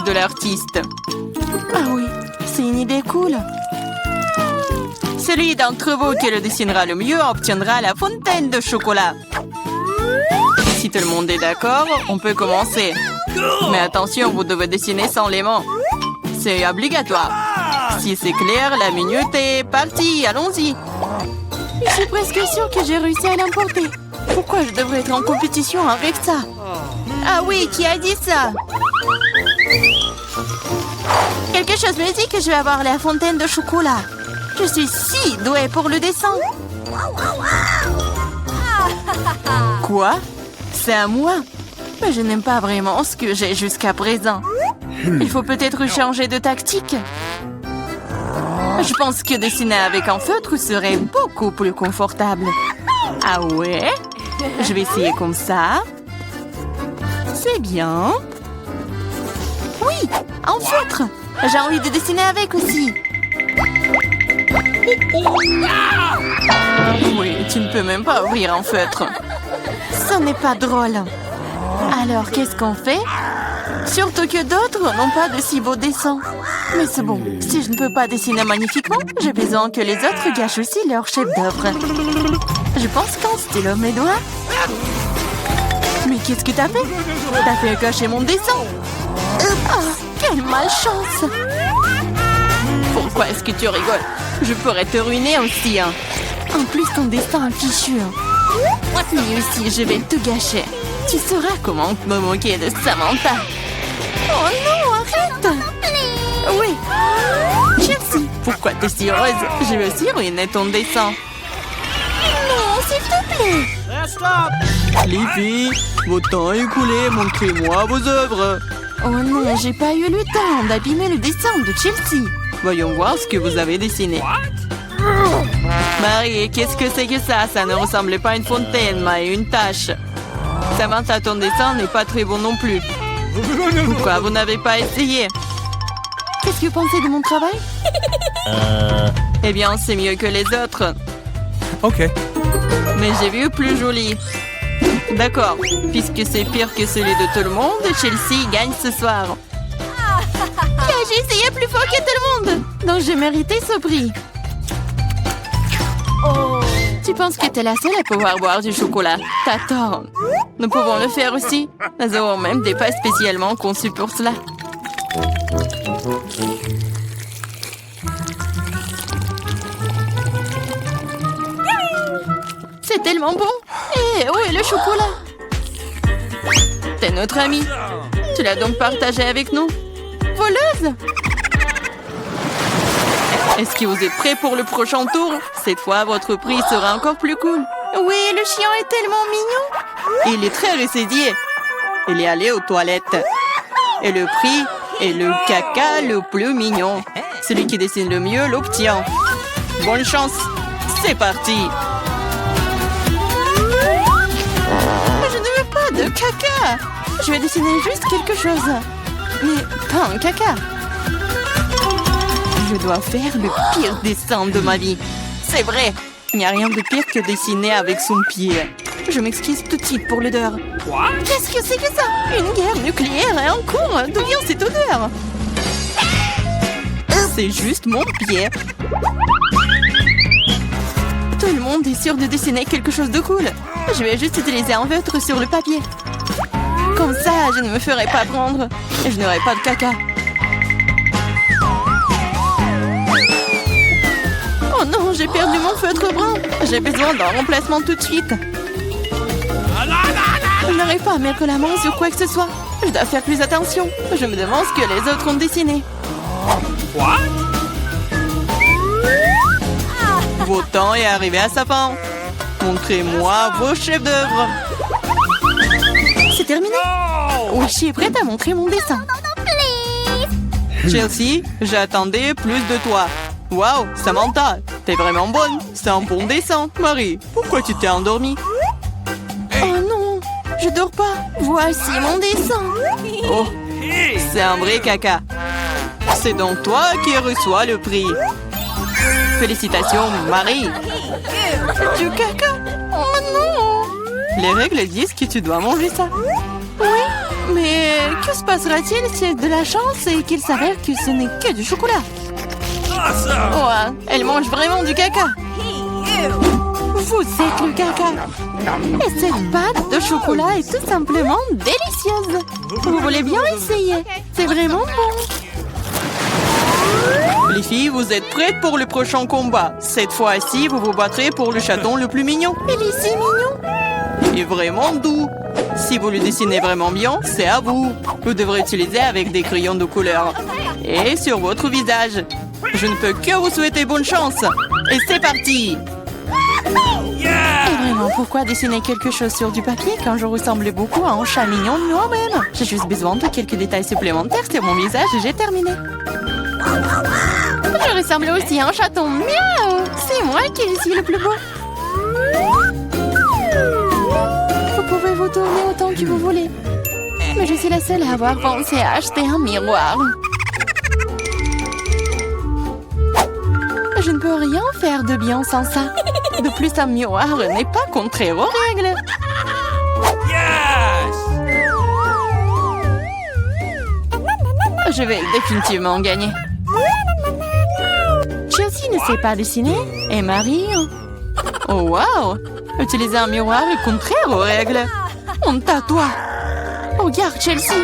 de l'artiste. Ah oui, c'est une idée cool. Celui d'entre vous qui le dessinera le mieux obtiendra la fontaine de chocolat. Si tout le monde est d'accord, on peut commencer. Mais attention, vous devez dessiner sans les mains. C'est obligatoire. Si c'est clair, la minute est partie. Allons-y. Je suis presque sûre que j'ai réussi à l'emporter. Pourquoi je devrais être en compétition avec ça? Ah oui, qui a dit ça? Quelque chose me dit que je vais avoir la fontaine de chocolat. Je suis si douée pour le dessin. Quoi? C'est à moi? Mais je n'aime pas vraiment ce que j'ai jusqu'à présent. Il faut peut-être changer de tactique. Je pense que dessiner avec un feutre serait beaucoup plus confortable. Ah ouais? Je vais essayer comme ça. C'est bien. Oui, un feutre. J'ai envie de dessiner avec aussi. Oui, tu ne peux même pas ouvrir un feutre. Ce n'est pas drôle. Alors, qu'est-ce qu'on fait? Surtout que d'autres n'ont pas de si beaux dessins. Mais c'est bon, si je ne peux pas dessiner magnifiquement, j'ai besoin que les autres gâchent aussi leur chef-d'œuvre. Je pense qu'un stylo mes doigts. Mais qu'est-ce que t'as fait? T'as fait gâcher mon dessin. Oh, quelle malchance! Pourquoi est-ce que tu rigoles? Je pourrais te ruiner aussi, hein. En plus, ton destin est fichu. Mais aussi, je vais tout gâcher. Tu sauras comment me moquer de Samantha. Oh non, arrête! Oui. Chelsea, pourquoi t'es si heureuse? Je vais aussi ruiner ton dessin. Non, s'il te plaît. Les filles, votre temps est écoulé, montrez-moi vos œuvres. Oh non, j'ai pas eu le temps d'abîmer le dessin de Chelsea. Voyons voir ce que vous avez dessiné. Marie, qu'est-ce que c'est que ça? Ça ne ressemblait pas à une fontaine, mais à une tache. Samantha, ton dessin n'est pas très bon non plus. Pourquoi vous n'avez pas essayé? Qu'est-ce que vous pensez de mon travail? Eh bien, c'est mieux que les autres. Ok. Mais j'ai vu plus joli. D'accord, puisque c'est pire que celui de tout le monde, Chelsea gagne ce soir. J'ai essayé plus fort que tout le monde. Donc j'ai mérité ce prix. Tu penses que t'es la seule à pouvoir boire du chocolat? T'as tort. Nous pouvons le faire aussi. Nous avons même des pas spécialement conçus pour cela. C'est tellement bon. Et où est le chocolat? T'es notre amie. Tu l'as donc partagé avec nous? Voleuse! Est-ce que vous êtes prêts pour le prochain tour? Cette fois, votre prix sera encore plus cool. Oui, le chien est tellement mignon. Il est très ressaisié. Il est allé aux toilettes. Et le prix est le caca le plus mignon. Celui qui dessine le mieux l'obtient. Bonne chance. C'est parti. Je ne veux pas de caca. Je vais dessiner juste quelque chose. Mais pas un caca. Je dois faire le pire dessin de ma vie. C'est vrai. Il n'y a rien de pire que dessiner avec son pied. Je m'excuse tout de suite pour l'odeur. Qu'est-ce que c'est que ça? Une guerre nucléaire est en cours. D'où vient cette odeur? C'est juste mon pied. Tout le monde est sûr de dessiner quelque chose de cool. Je vais juste utiliser un feutre sur le papier. Comme ça, je ne me ferai pas prendre. Et je n'aurai pas de caca. Oh non, j'ai perdu mon feutre brun. J'ai besoin d'un remplacement tout de suite. Je n'arrive pas à mettre la main sur quoi que ce soit. Je dois faire plus attention. Je me demande ce que les autres ont dessiné. Votre temps est arrivé à sa fin. Montrez-moi vos chefs-d'œuvre. C'est terminé. Wishi est prête à montrer mon dessin. Chelsea, j'attendais plus de toi. Waouh, Samantha, t'es vraiment bonne. C'est un bon dessin. Marie, pourquoi tu t'es endormie? Oh non, je dors pas. Voici mon dessin. Oh, c'est un vrai caca. C'est donc toi qui reçois le prix. Félicitations, Marie. Du caca. Oh non. Les règles disent que tu dois manger ça. Oui, Mais que se passera-t-il si de la chance et qu'il s'avère que ce n'est que du chocolat? Oh, elle mange vraiment du caca. Vous êtes le caca. Et cette pâte de chocolat est tout simplement délicieuse. Vous voulez bien essayer? C'est vraiment bon. Les filles, vous êtes prêtes pour le prochain combat. Cette fois-ci, vous vous battrez pour le chaton le plus mignon. Il est si mignon. Et vraiment doux. Si vous le dessinez vraiment bien, c'est à vous. Vous devrez utiliser avec des crayons de couleur. Et sur votre visage. Je ne peux que vous souhaiter bonne chance. Et c'est parti! Et vraiment, pourquoi dessiner quelque chose sur du papier quand je ressemble beaucoup à un chat mignon moi-même? J'ai juste besoin de quelques détails supplémentaires sur mon visage et j'ai terminé. Je ressemble aussi à un chaton. Miaou! C'est moi qui suis le plus beau. Vous pouvez vous tourner autant que vous voulez. Mais je suis la seule à avoir pensé à acheter un miroir. Je ne peux rien faire de bien sans ça. De plus, un miroir n'est pas contraire aux règles. Je vais définitivement gagner. Chelsea ne sait pas dessiner. Et Marie... Oh, wow! Utiliser un miroir est contraire aux règles. Honte à toi. Regarde, Chelsea.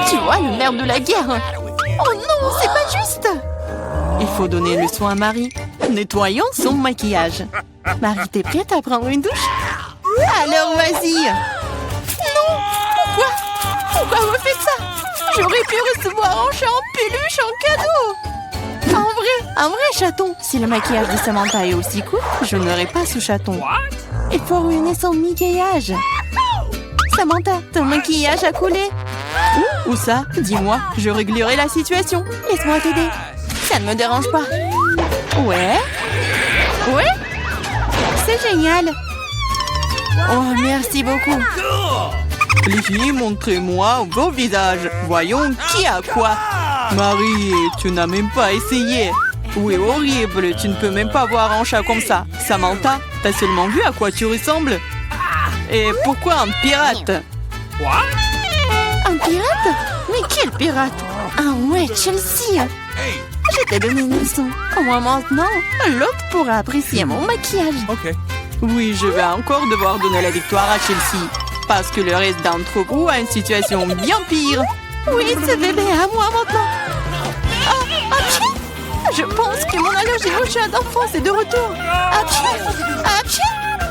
Tu vois le nerf de la guerre. Oh non, c'est pas juste. Il faut donner le soin à Marie. Nettoyons son maquillage. Marie, t'es prête à prendre une douche? Alors, vas-y. Non, pourquoi vous faites ça? J'aurais pu recevoir un chat en peluche en cadeau. Un vrai chaton. Si le maquillage de Samantha est aussi court, je n'aurai pas ce chaton. Il faut ruiner son maquillage. Samantha, ton maquillage a coulé. Où ça? Dis-moi, je réglerai la situation. Laisse-moi t'aider. Ça ne me dérange pas. Ouais? C'est génial. Oh, merci beaucoup. Les filles, montrez-moi vos visages. Voyons qui a quoi. Marie, tu n'as même pas essayé. Oui, horrible, tu ne peux même pas voir un chat comme ça. Samantha, t'as seulement vu à quoi tu ressembles? Et pourquoi un pirate? Un pirate? Mais quel pirate? Ah ouais, Chelsea. Je t'ai donné une leçon. Au moins maintenant, l'autre pourra apprécier mon maquillage. Oui, je vais encore devoir donner la victoire à Chelsea. Parce que le reste d'entre vous a une situation bien pire. Oui, ce bébé est à moi maintenant. Apchi! Je pense que mon allergie au chat d'enfance est de retour. Apchi!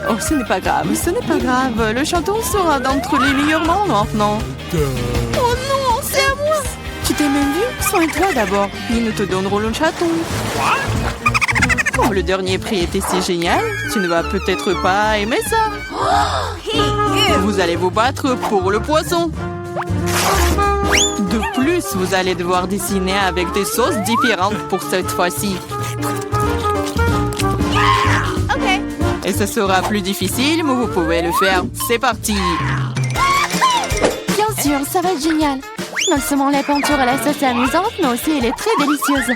Oh, ce n'est pas grave, ce n'est pas grave. Le chaton sera d'entre les meilleurs membres maintenant. Oh non, c'est à moi. Tu t'es même vu? Soigne-toi d'abord, puis nous te donnerons le chaton. Oh, le dernier prix était si génial. Tu ne vas peut-être pas aimer ça. Vous allez vous battre pour le poisson. De plus, vous allez devoir dessiner avec des sauces différentes pour cette fois-ci. Et ce sera plus difficile, mais vous pouvez le faire. C'est parti! Bien sûr, ça va être génial. Non seulement la peinture à la sauce est amusante, mais aussi elle est très délicieuse.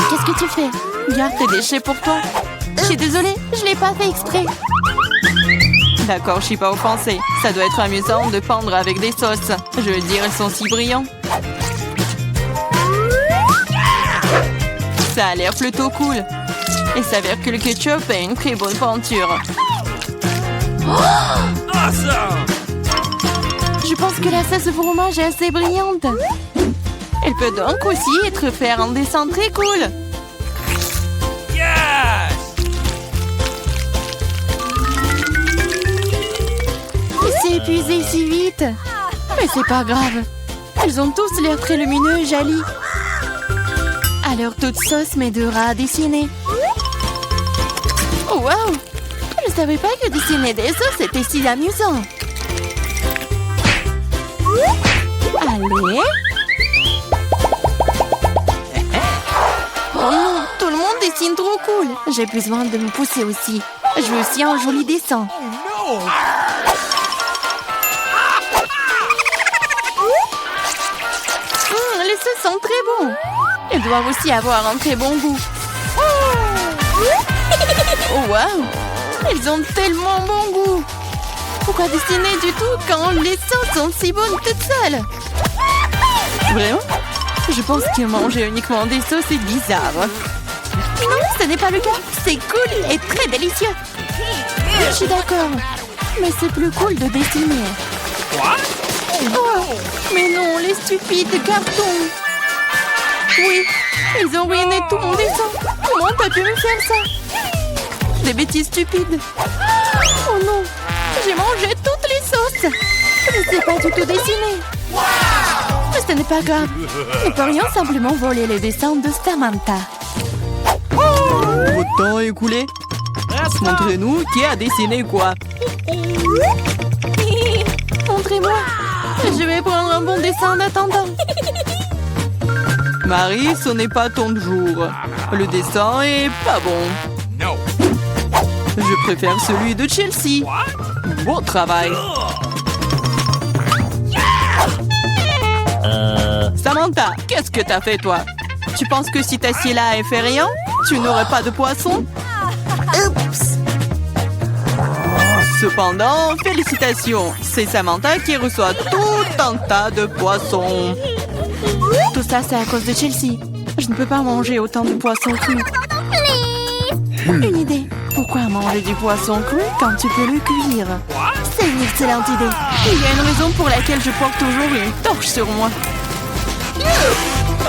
Qu'est-ce que tu fais? Garde tes déchets pour toi. Je suis désolée, je l'ai pas fait exprès. D'accord, je suis pas offensée. Ça doit être amusant de peindre avec des sauces. Je veux dire, elles sont si brillants. Ça a l'air plutôt cool. Il s'avère que le ketchup est une très bonne peinture. Je pense que la sauce au fromage est assez brillante. Elle peut donc aussi être faire un dessin très cool. Il s'est épuisé si vite. Mais c'est pas grave. Elles ont tous l'air très lumineux et jolies. Alors toute sauce m'aidera à dessiner. Oh wow! Je ne savais pas que dessiner des sauces était si amusant. Allez. Oh non, tout le monde dessine trop cool. J'ai besoin de me pousser aussi. Je veux aussi un joli dessin. Les sauces sont très bons. Elles doivent aussi avoir un très bon goût. Oh wow! Elles ont tellement bon goût. Pourquoi dessiner du tout quand les sauces sont si bonnes toutes seules? Vraiment? Je pense que manger uniquement des sauces est bizarre. Non, ce n'est pas le cas. C'est cool et très délicieux. Je suis d'accord. Mais c'est plus cool de dessiner. Oh, mais non, les stupides cartons. Oui, ils ont ruiné tout mon dessin. Comment t'as pu me faire ça? Des bêtises stupides. Oh non, j'ai mangé toutes les sauces. Je ne sais pas du tout dessiner. Mais ce n'est pas grave. Nous pourrions simplement voler les dessins de Samantha. Votre temps est écoulé. Montrez-nous qui a dessiné quoi. Montrez-moi. Je vais prendre un bon dessin en attendant. Marie, ce n'est pas ton jour. Le dessin est pas bon. Je préfère celui de Chelsea. Bon travail. Samantha, qu'est-ce que t'as fait, toi? Tu penses que si t'assieds là et fais rien, tu n'aurais pas de poisson? Oups. Cependant, félicitations. C'est Samantha qui reçoit tout un tas de poissons. Tout ça, c'est à cause de Chelsea. Je ne peux pas manger autant de poissons crus. Une idée. Pourquoi manger du poisson cru quand tu peux le cuire? C'est une excellente idée. Il y a une raison pour laquelle je porte toujours une torche sur moi.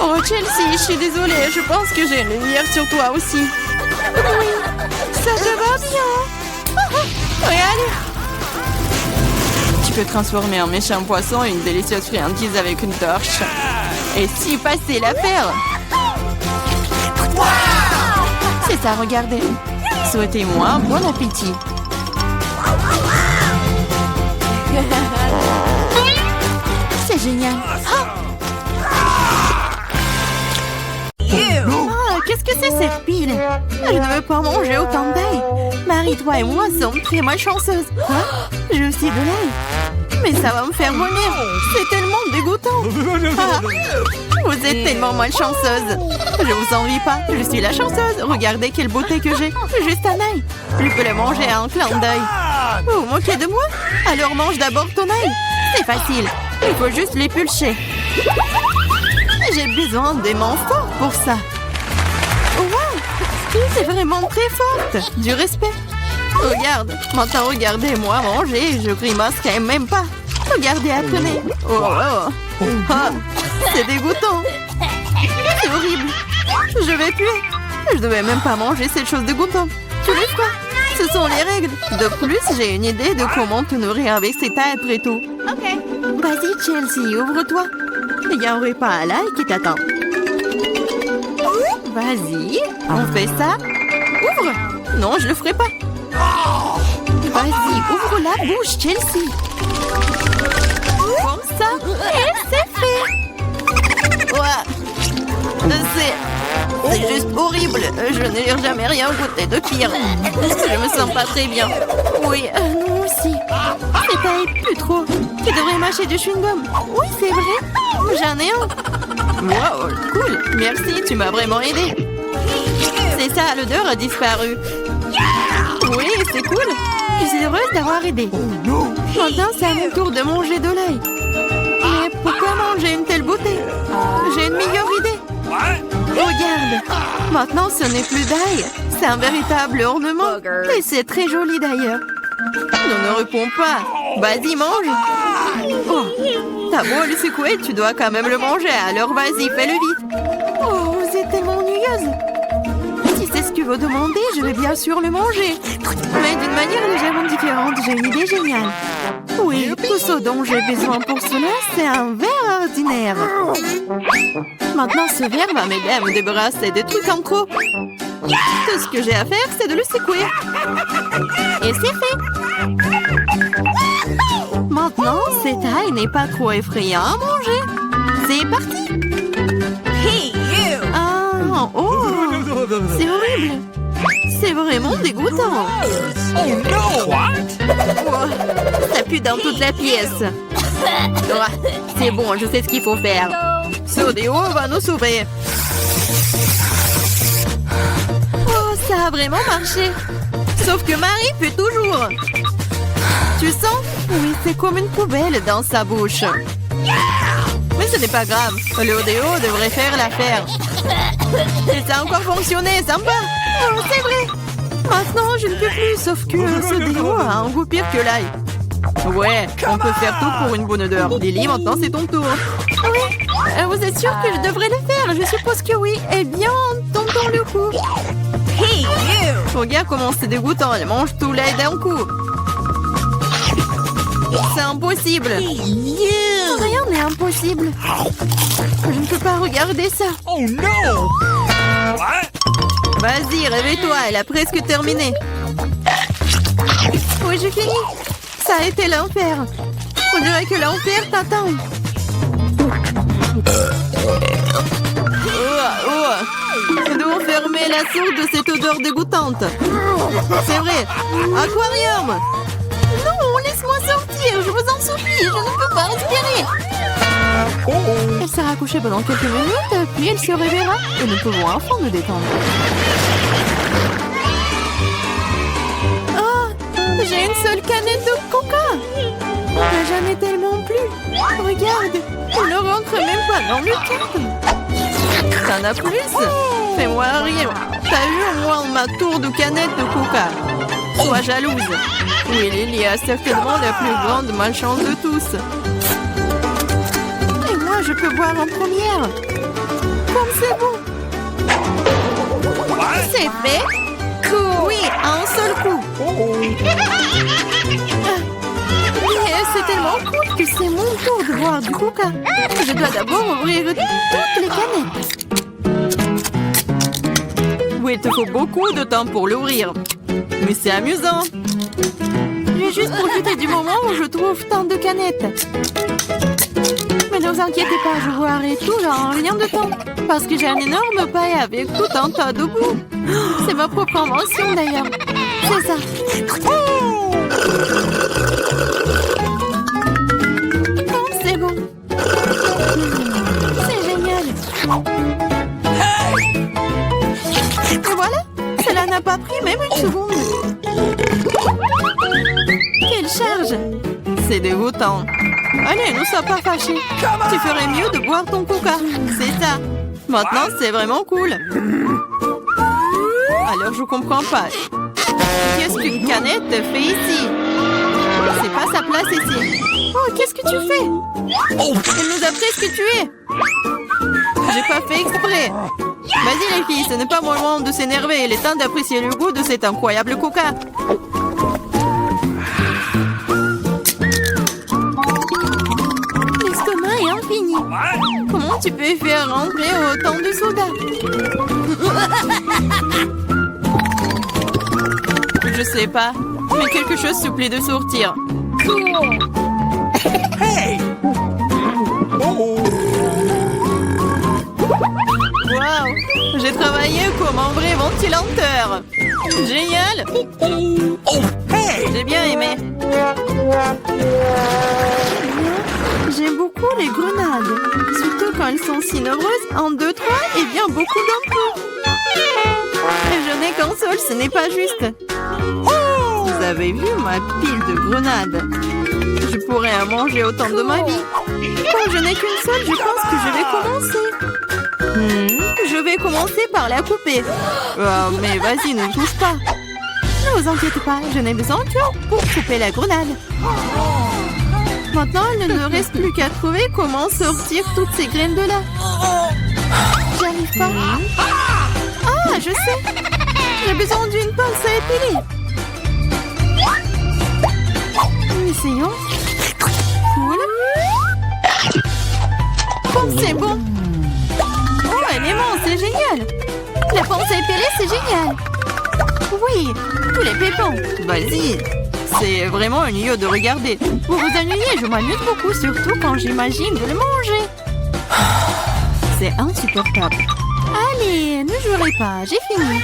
Oh, Chelsea, je suis désolée. Je pense que j'ai une lumière sur toi aussi. Oui, ça te va bien. Regarde. Tu peux transformer un méchant poisson en une délicieuse friandise avec une torche. Et si facile à faire. C'est ça, regardez. Souhaitez-moi bon appétit. C'est génial. Qu'est-ce que c'est cette pile? Je ne veux pas manger autant d'ail. Marie, toi et moi sommes très malchanceuses. Quoi? J'ai aussi de l'ail. Mais ça va me faire vomir. C'est tellement dégoûtant. Ah, vous êtes tellement malchanceuse. Je vous envie pas. Je suis la chanceuse. Regardez quelle beauté que j'ai. Juste un ail. Je peux le manger à un clin d'œil. Vous vous moquez de moi? Alors mange d'abord ton ail. C'est facile. Il faut juste l'épulcher. J'ai besoin des mains fortes pour ça. Wow! C'est vraiment très forte. Du respect. Regarde. Maintenant, regardez-moi manger. Je grimacerai même pas. Regardez, apprenez. Oh, oh. Ah, c'est dégoûtant. C'est horrible. Je vais puer. Je devais même pas manger cette chose dégoûtante. Tu le feras. Ce sont les règles. De plus, j'ai une idée de comment te nourrir avec cet ail après tout. Ok. Vas-y, Chelsea, ouvre-toi. Il y a un repas à l'ail qui t'attend. Vas-y, on fait ça. Ouvre. Non, je le ferai pas. Vas-y, ouvre la bouche, Chelsea. Comme ça, et c'est fait. Ouais. C'est juste horrible. Je n'ai jamais rien goûté de pire. Je me sens pas très bien. Oui, nous aussi. C'est pas plus trop. Tu devrais mâcher du chewing-gum. Oui, c'est vrai. J'en ai un. Wow, cool. Merci, tu m'as vraiment aidé. C'est ça, l'odeur a disparu. Oui, c'est cool. Je suis heureuse d'avoir aidé. Maintenant, c'est à mon tour de manger de l'ail. Mais pourquoi manger une telle beauté? J'ai une meilleure idée. Regarde. Maintenant, ce n'est plus d'ail. C'est un véritable ornement. Et c'est très joli d'ailleurs. Non, ne réponds pas. Vas-y, mange. Oh, t'as beau le secouer, tu dois quand même le manger. Alors vas-y, fais-le vite. Oh, vous êtes tellement ennuyeuse. Si c'est ce que vous demandez, je vais bien sûr le manger. Mais d'une manière légèrement différente, j'ai une idée géniale. Oui, tout ce dont j'ai besoin pour cela, c'est un verre ordinaire. Maintenant, ce verre va m'aider à me débarrasser des trucs en trop. Tout ce que j'ai à faire, c'est de le secouer. Et c'est fait. Maintenant, cet ail n'est pas trop effrayant à manger. C'est parti. Ah, oh, c'est horrible. C'est vraiment dégoûtant. Oh, ça pue dans toute la pièce. C'est bon, je sais ce qu'il faut faire. Ce déo va nous sauver. Oh, ça a vraiment marché. Sauf que Marie pue toujours. Tu sens? Oui, c'est comme une poubelle dans sa bouche. Mais ce n'est pas grave. Le déo devrait faire l'affaire. Et ça a encore fonctionné, sympa. Oh, c'est vrai. Maintenant, je ne peux plus, sauf que ce déo a un goût pire que l'ail. Ouais, on peut faire tout pour une bonne odeur. Lily, maintenant c'est ton tour. Oui, vous êtes sûr que je devrais le faire? Je suppose que oui. Eh bien, tentons le coup. Hey, you! Regarde comment c'est dégoûtant. Elle mange tout l'ail d'un coup. C'est impossible. Rien n'est impossible. Je ne peux pas regarder ça. Oh no! Vas-y, réveille-toi. Elle a presque terminé. Oui, j'ai fini. Ça a été l'enfer. On dirait que l'enfer t'attend. Nous devons fermer la source de cette odeur dégoûtante. C'est vrai. Aquarium. Non, laisse-moi sortir. Je vous en supplie. Je ne peux pas respirer. Elle sera couchée pendant quelques minutes, puis elle se réveillera et nous pouvons enfin nous détendre. J'ai une seule canette de coca. Mais jamais tellement plus. Regarde, on ne rentre même pas dans le cadre. T'en as plus? Fais-moi rire. T'as eu au moins ma tour de canette de coca. Sois jalouse. Oui, Lily a certainement la plus grande malchance de tous. Et moi, je peux boire en première. Comme c'est bon. C'est fait. Oui, à un seul coup. Mais c'est tellement cool que c'est mon tour de boire du coca. Je dois d'abord ouvrir toutes les canettes. Oui, il te faut beaucoup de temps pour l'ouvrir. Mais c'est amusant. Je vais juste profiter du moment où je trouve tant de canettes. Mais ne vous inquiétez pas, je boirai tout en rien de temps. Parce que j'ai un énorme paille avec tout un tas de goût. C'est ma propre invention d'ailleurs. C'est ça. Oh, c'est bon. C'est génial. Et voilà, cela n'a pas pris même une seconde. Quelle charge. C'est dégoûtant. Allez, ne sois pas fâchés. Tu ferais mieux de boire ton coca. C'est ça. Maintenant, c'est vraiment cool. Alors, je comprends pas. Qu'est-ce qu'une canette fait ici? C'est pas sa place ici. Oh, qu'est-ce que tu fais? Elle nous a presque tués. J'ai pas fait exprès. Vas-y les filles, ce n'est pas mon moment de s'énerver. Il est temps d'apprécier le goût de cet incroyable coca. L'estomac est infini. Comment tu peux faire rentrer autant de soda? Je sais pas, mais quelque chose supplie de sortir. Hey! Waouh! J'ai travaillé comme un vrai ventilateur. Génial! Oh, hey! J'ai bien aimé. J'aime beaucoup les grenades. Surtout quand elles sont si nombreuses. 1, 2, 3 et bien beaucoup d'un coup. Je n'ai qu'un seul, ce n'est pas juste. Vous avez vu ma pile de grenades? Je pourrais en manger autant de ma vie. Comme je n'ai qu'une seule, je pense que je vais commencer. Je vais commencer par la couper. Mais vas-y, ne touche pas. Ne vous inquiétez pas, je n'ai besoin que pour couper la grenade. Maintenant, il ne nous reste plus qu'à trouver comment sortir toutes ces graines de là. J'y arrive pas. Ah, je sais. J'ai besoin d'une pince à épiler. Essayons. Cool. Oh, c'est bon. Oh, elle est mince, c'est génial. La pince à épiler, c'est génial. Oui, tous les pépins. Vas-y. C'est vraiment ennuyeux de regarder. Pour vous ennuyer, je m'amuse beaucoup, surtout quand j'imagine de le manger. C'est insupportable. Allez, ne jouerez pas, j'ai fini.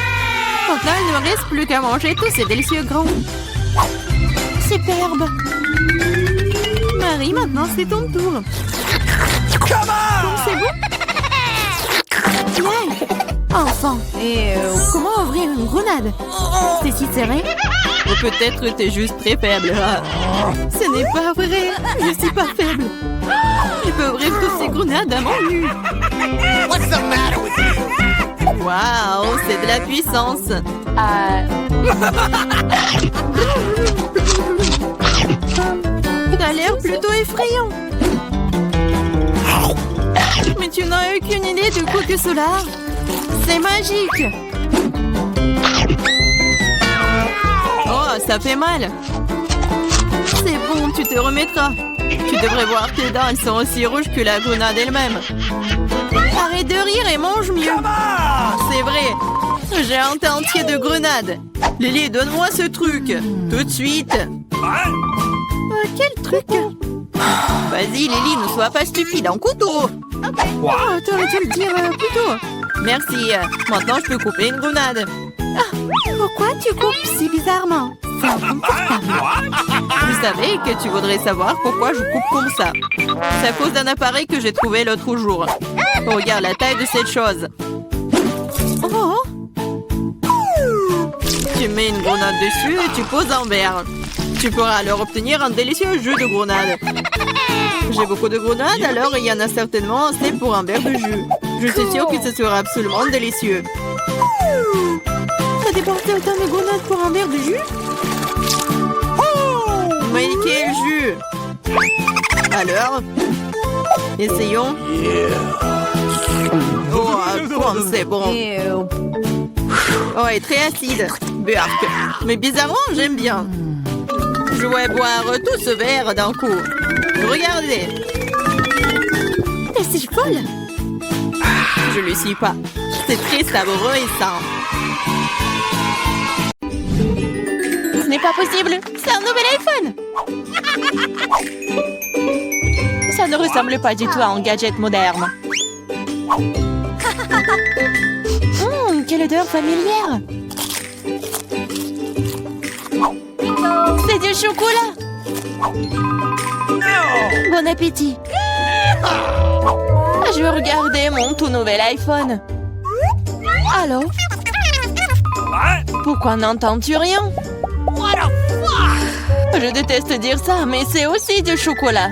Maintenant, il ne reste plus qu'à manger tous ces délicieux grands. Superbe. Marie, maintenant c'est ton tour. C'est bon? Bien. Enfin. Et comment ouvrir ouvrir une grenade. C'est si serré. Ou peut-être t'es juste très faible. Ce n'est pas vrai. Je suis pas faible. Je peux ouvrir toutes ces grenades à mon nu. What's the matter with you? Waouh, c'est de la puissance. T'as l'air plutôt effrayant. Mais tu n'as aucune idée de quoi que cela. C'est magique. Oh, ça fait mal. C'est bon, tu te remettras. Tu devrais voir tes dents, elles sont aussi rouges que la grenade elle-même. Arrête de rire et mange mieux. C'est vrai. J'ai un tas entier de grenades. Lily, donne-moi ce truc. Tout de suite. Quel truc? Vas-y, Lily, ne sois pas stupide. Un couteau. Oh, t'aurais dû le dire plus tôt. Merci. Maintenant, je peux couper une grenade. Pourquoi tu coupes si bizarrement? C'est inconfortable. Je savais que tu voudrais savoir pourquoi je coupe comme ça. C'est à cause d'un appareil que j'ai trouvé l'autre jour. Regarde la taille de cette chose. Oh, Tu mets une grenade dessus et tu poses un verre. Tu pourras alors obtenir un délicieux jus de grenade. J'ai beaucoup de grenades, alors il y en a certainement assez pour un verre de jus. Je suis sûre que ce sera absolument délicieux. t'as dépensé autant de grenades pour un verre de jus? Mais quel jus! Alors, essayons. Oh, c'est bon. Oh, et très acide. Burk. Mais bizarrement, j'aime bien. Je vais boire tout ce verre d'un coup. Regardez. T'es si folle. Je le suis pas. C'est très savoureux et sain. Ce n'est pas possible. C'est un nouvel iPhone. Ça ne ressemble pas du tout à un gadget moderne. Quelle odeur familière. C'est du chocolat. Bon appétit. Je veux regarder mon tout nouvel iPhone. Allô? Pourquoi n'entends-tu rien? Je déteste dire ça, mais c'est aussi du chocolat.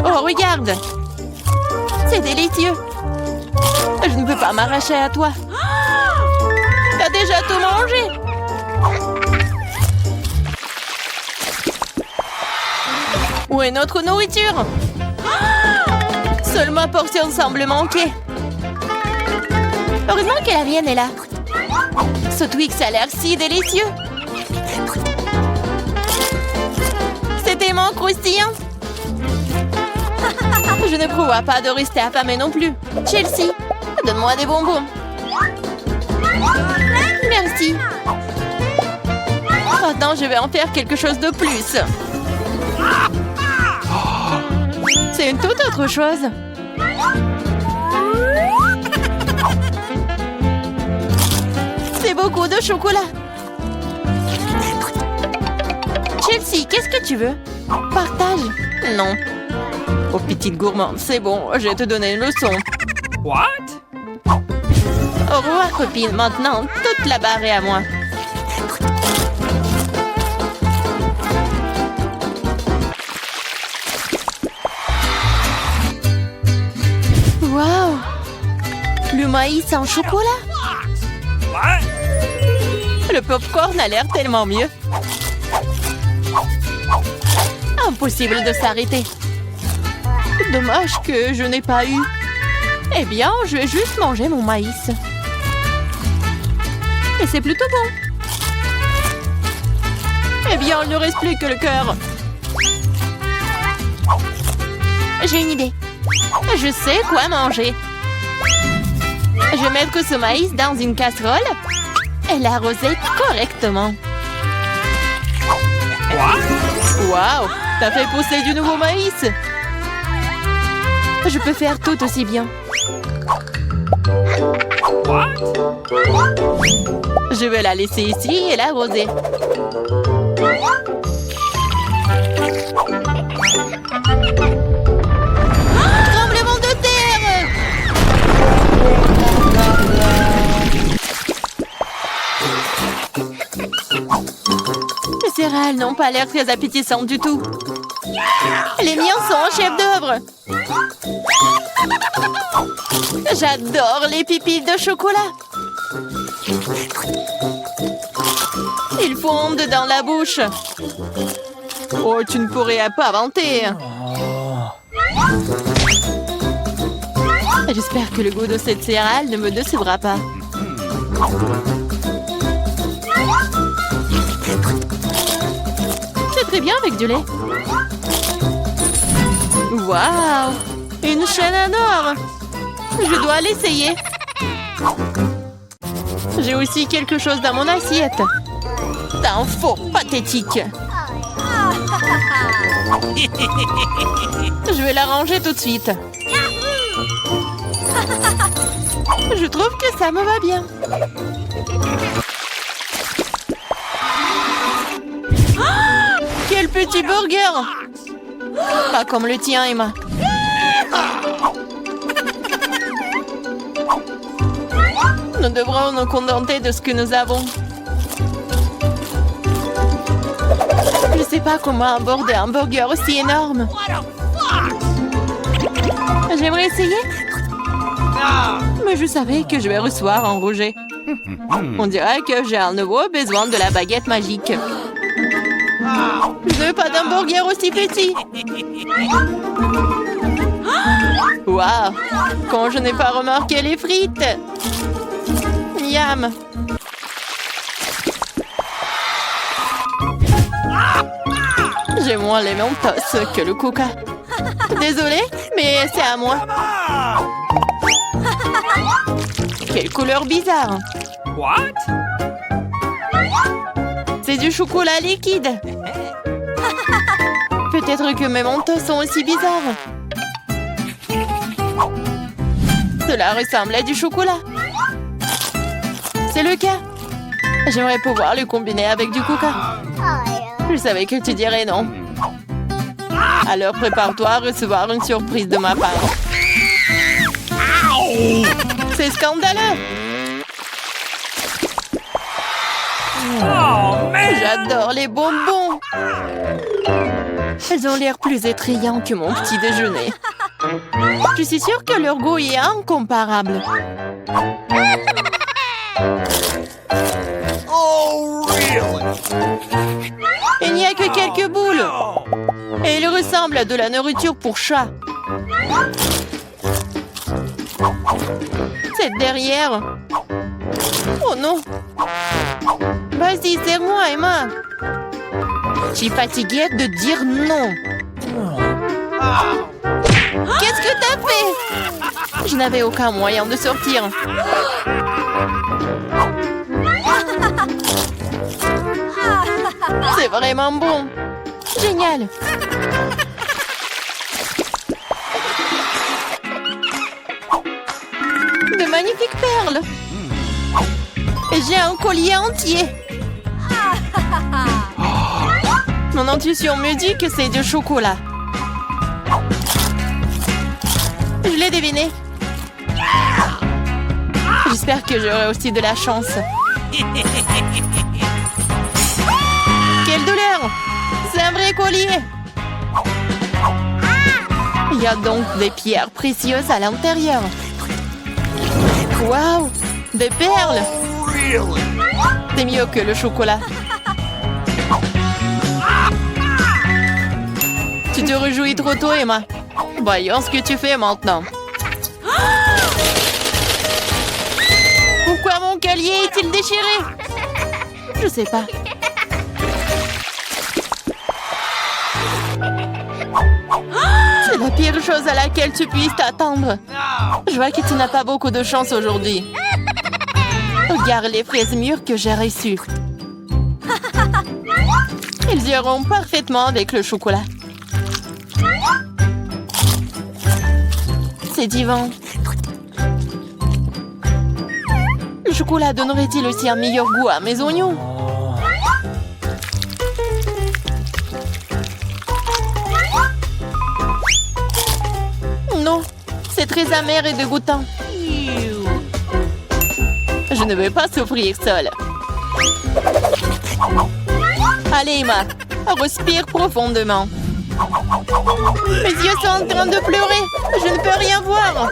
Oh, regarde! C'est délicieux. Je ne peux pas m'arracher à toi. T'as déjà tout mangé? Où est notre nourriture? Seule ma portion semble manquer. Heureusement que la mienne est là. Ce Twix a l'air si délicieux. C'est tellement croustillant. Je ne prévois pas de rester affamée non plus. Chelsea, donne-moi des bonbons. Merci. Maintenant, je vais en faire quelque chose de plus. C'est une toute autre chose. C'est beaucoup de chocolat. Chelsea, qu'est-ce que tu veux? Partage. Non. Oh, petite gourmande, c'est bon, je vais te donner une leçon. What? Au revoir, copine. Maintenant, toute la barre est à moi. Waouh! Le maïs en chocolat? What? Le popcorn a l'air tellement mieux. Impossible de s'arrêter. Dommage que je n'ai pas eu. Eh bien, je vais juste manger mon maïs. Et c'est plutôt bon. Eh bien, il ne reste plus que le cœur. J'ai une idée. Je sais quoi manger. Je vais mettre ce maïs dans une casserole et l'arroser correctement. Waouh! T'as fait pousser du nouveau maïs! Je peux faire tout aussi bien. What? Je vais la laisser ici et l'arroser. Tremblement de terre! Elles n'ont pas l'air très appétissantes du tout. Les miens sont un chef-d'œuvre. J'adore les pipilles de chocolat. Ils fondent dans la bouche. Oh, tu ne pourrais pas inventer. J'espère que le goût de cette céréale ne me décevra pas. C'est très bien avec du lait. Waouh! Une chaîne en or! Je dois l'essayer. J'ai aussi quelque chose dans mon assiette. T'es un faux pathétique. Je vais la ranger tout de suite. Je trouve que ça me va bien. Oh, quel petit burger! Pas comme le tien, Emma. Nous devrons nous contenter de ce que nous avons. Je ne sais pas comment aborder un burger aussi énorme. J'aimerais essayer. Mais je savais que je vais recevoir un rejet. On dirait que j'ai un nouveau besoin de la baguette magique. Je ne veux pas d'un burger aussi petit. Waouh! Quand je n'ai pas remarqué les frites. Miam! J'ai moins les Mentos que le Coca. Désolée, mais c'est à moi. Quelle couleur bizarre! What? C'est du chocolat liquide. Peut-être que mes Mentos sont aussi bizarres. Cela ressemble à du chocolat. C'est le cas. J'aimerais pouvoir le combiner avec du Coca. Je savais que tu dirais non. Alors prépare-toi à recevoir une surprise de ma part. C'est scandaleux. Oh, man! J'adore les bonbons. Elles ont l'air plus attrayants que mon petit déjeuner. Je suis sûre que leur goût est incomparable. Oh, really? Il n'y a que quelques boules. Et ils ressemblent à de la nourriture pour chat. C'est derrière. Oh non. Vas-y, serre-moi, Emma. Je suis fatiguée de dire non. Qu'est-ce que t'as fait? Je n'avais aucun moyen de sortir. C'est vraiment bon. Génial. De magnifiques perles. Et j'ai un collier entier. Mon intuition me dit que c'est du chocolat. Je l'ai deviné. J'espère que j'aurai aussi de la chance. Quelle douleur! C'est un vrai collier! Il y a donc des pierres précieuses à l'intérieur. Waouh! Des perles! Really? C'est mieux que le chocolat. Tu te réjouis trop tôt, Emma. Voyons ce que tu fais maintenant. Pourquoi mon collier est-il déchiré? Je sais pas. C'est la pire chose à laquelle tu puisses t'attendre. Je vois que tu n'as pas beaucoup de chance aujourd'hui. Regarde les fraises mûres que j'ai reçues. Ils iront parfaitement avec le chocolat. C'est divin. Le chocolat donnerait-il aussi un meilleur goût à mes oignons? Non, c'est très amer et dégoûtant. Je ne veux pas souffrir seule. Allez, Emma, respire profondément. Mes yeux sont en train de pleurer. Je ne peux rien voir.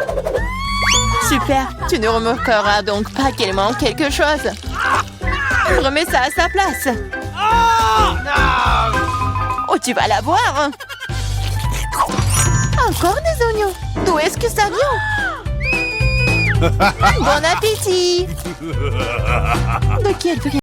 Super, tu ne remarqueras donc pas qu'il manque quelque chose. Remets ça à sa place. Oh, tu vas la voir. Encore des oignons. D'où est-ce que ça vient? Bon appétit. De quel prix?